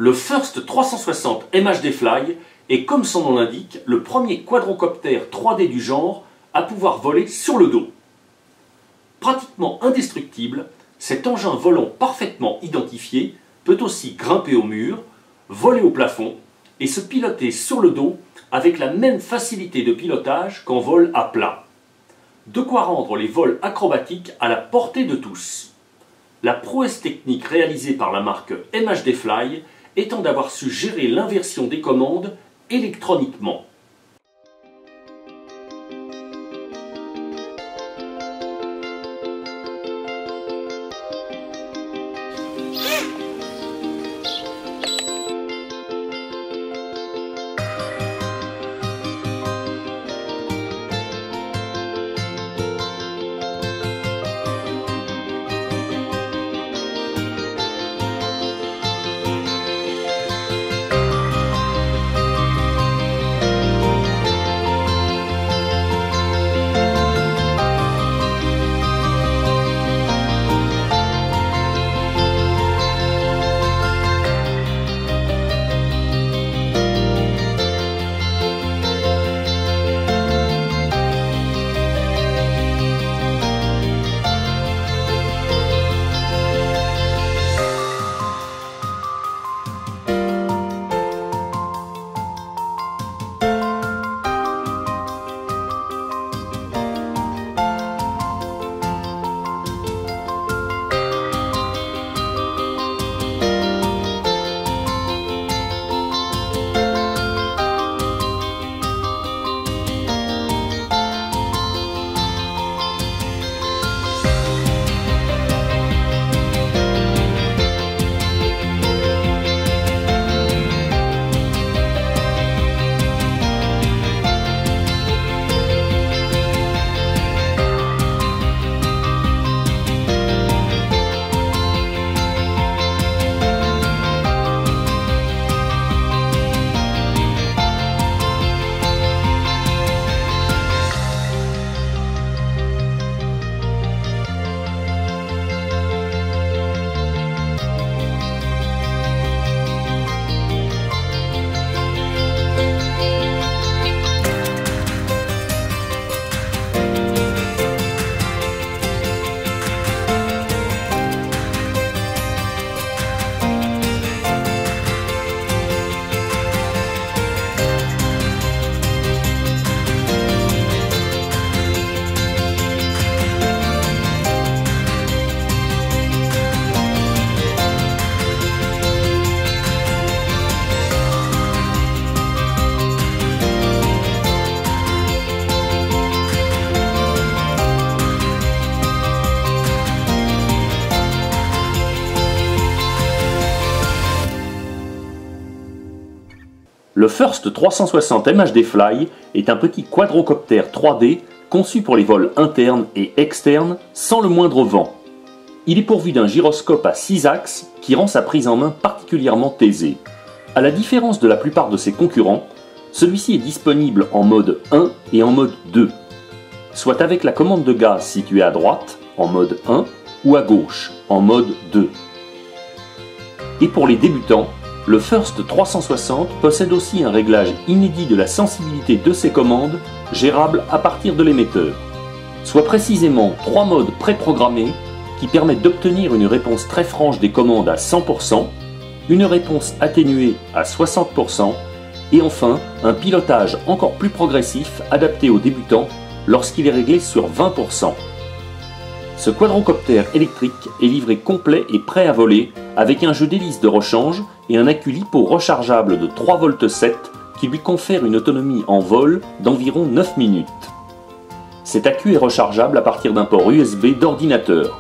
Le First 360 MHD Fly est, comme son nom l'indique, le premier quadrocoptère 3D du genre à pouvoir voler sur le dos. Pratiquement indestructible, cet engin volant parfaitement identifié peut aussi grimper au mur, voler au plafond et se piloter sur le dos avec la même facilité de pilotage qu'en vol à plat. De quoi rendre les vols acrobatiques à la portée de tous. La prouesse technique réalisée par la marque MHD Fly étant d'avoir su gérer l'inversion des commandes électroniquement. Le First 360 MHD Fly est un petit quadrocoptère 3D conçu pour les vols internes et externes sans le moindre vent. Il est pourvu d'un gyroscope à 6 axes qui rend sa prise en main particulièrement aisée. À la différence de la plupart de ses concurrents, celui-ci est disponible en mode 1 et en mode 2, soit avec la commande de gaz située à droite en mode 1 ou à gauche en mode 2. Et pour les débutants, le First 360 possède aussi un réglage inédit de la sensibilité de ses commandes, gérable à partir de l'émetteur, soit précisément 3 modes préprogrammés qui permettent d'obtenir une réponse très franche des commandes à 100%, une réponse atténuée à 60% et enfin un pilotage encore plus progressif adapté aux débutants lorsqu'il est réglé sur 20%. Ce quadrocoptère électrique est livré complet et prêt à voler avec un jeu d'hélices de rechange et un accu LiPo rechargeable de 3,7 V qui lui confère une autonomie en vol d'environ 9 minutes. Cet accu est rechargeable à partir d'un port USB d'ordinateur.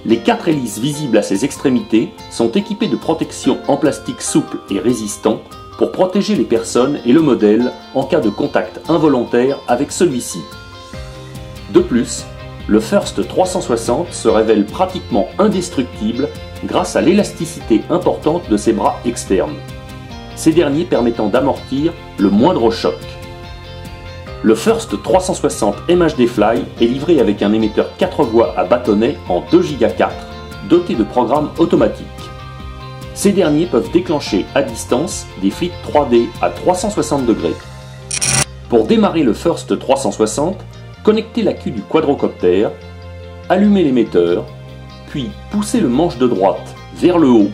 Les 4 hélices visibles à ses extrémités sont équipées de protections en plastique souple et résistant pour protéger les personnes et le modèle en cas de contact involontaire avec celui-ci. De plus, le First 360 se révèle pratiquement indestructible grâce à l'élasticité importante de ses bras externes, ces derniers permettant d'amortir le moindre choc. Le First 360 MHD Fly est livré avec un émetteur 4 voies à bâtonnet en 2 Go 4, doté de programme automatique. Ces derniers peuvent déclencher à distance des flips 3D à 360 degrés. Pour démarrer le First 360, connectez la queue du quadrocoptère, allumez l'émetteur, puis poussez le manche de droite vers le haut,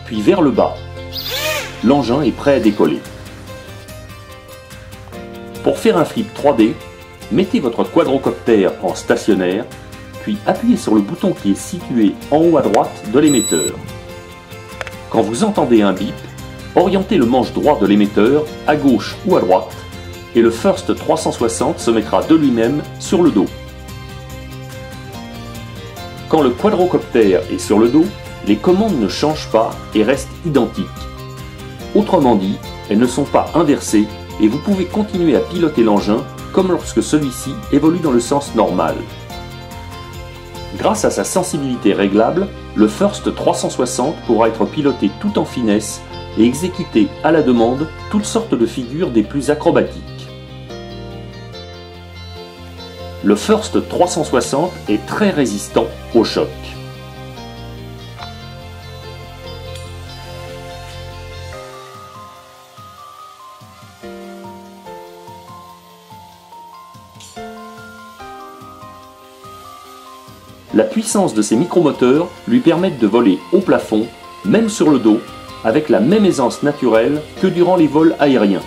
puis vers le bas. L'engin est prêt à décoller. Pour faire un flip 3D, mettez votre quadrocoptère en stationnaire, puis appuyez sur le bouton qui est situé en haut à droite de l'émetteur. Quand vous entendez un bip, orientez le manche droit de l'émetteur à gauche ou à droite et le First 360 se mettra de lui-même sur le dos. Quand le quadrocoptère est sur le dos, les commandes ne changent pas et restent identiques. Autrement dit, elles ne sont pas inversées et vous pouvez continuer à piloter l'engin comme lorsque celui-ci évolue dans le sens normal. Grâce à sa sensibilité réglable, le First 360 pourra être piloté tout en finesse et exécuter à la demande toutes sortes de figures des plus acrobatiques. Le First 360 est très résistant au choc. La puissance de ces micromoteurs lui permettent de voler au plafond, même sur le dos, avec la même aisance naturelle que durant les vols aériens.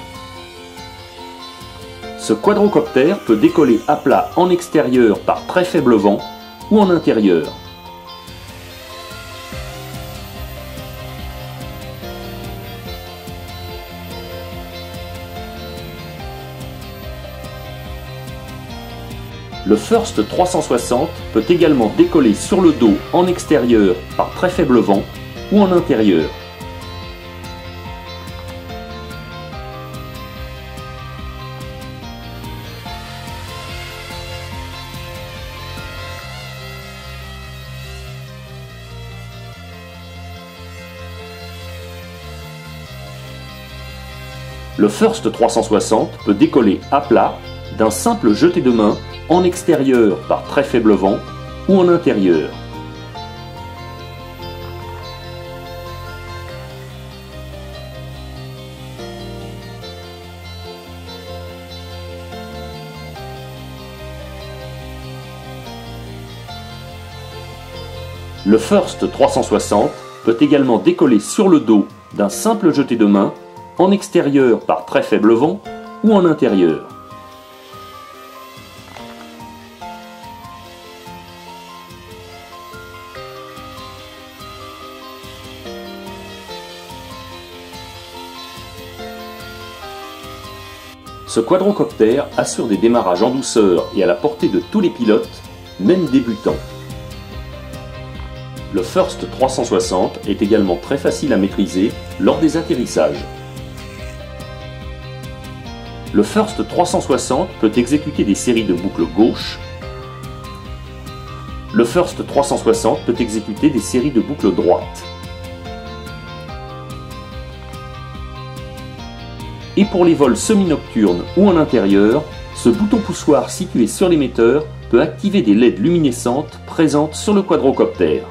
Ce quadrocoptère peut décoller à plat en extérieur par très faible vent ou en intérieur. Le First 360 peut également décoller sur le dos en extérieur par très faible vent ou en intérieur. Le First 360 peut décoller à plat d'un simple jeté de main en extérieur par très faible vent ou en intérieur. Le First 360 peut également décoller sur le dos d'un simple jeté de main en extérieur par très faible vent ou en intérieur. Ce quadrocoptère assure des démarrages en douceur et à la portée de tous les pilotes, même débutants. Le First 360 est également très facile à maîtriser lors des atterrissages. Le First 360 peut exécuter des séries de boucles gauche. Le First 360 peut exécuter des séries de boucles droite. Et pour les vols semi-nocturnes ou en intérieur, ce bouton poussoir situé sur l'émetteur peut activer des LED luminescentes présentes sur le quadrocoptère.